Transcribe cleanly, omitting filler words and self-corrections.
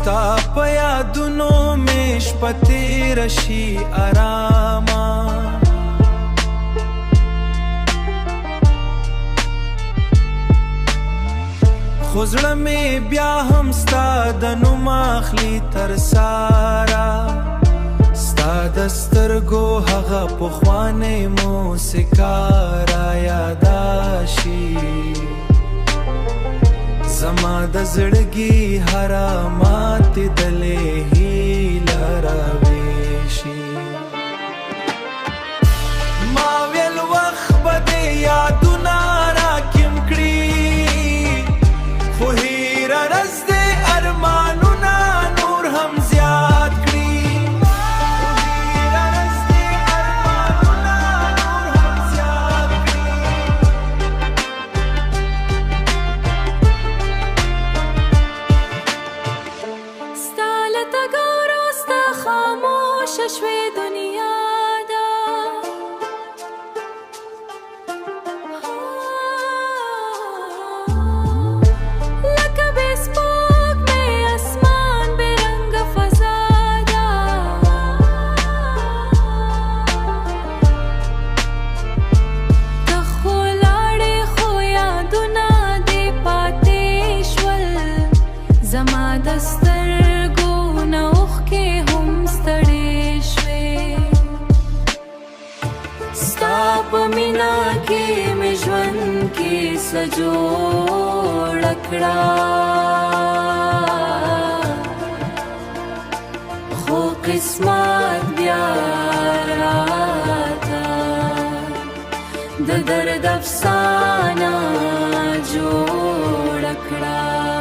ستا په یادونو مې شپه تېره شي آراما خو زړه مې بیا هم ستا د نوم اخلي تر سارا ستا د سترګو هغه پخوانی موسیقا رایاده شي زما د زړګي هره ماتې دلې هیله راویشي ما ویل وخت به دې یادونه راکیم کړي خو هیره رز دې ارمانونه نور هم زیات کړي شوی دنیا دا لکه بسپوک میں اسمان بے رنگ فضا دا تخو لاړې خو یادونه دې پاتې شول زما د سترګو نه اوښکې هم ستړې په مینا کې مې ژوند کې څه جوړه کړه خو قسمت بیا راته د درد افسانه جوړه کړه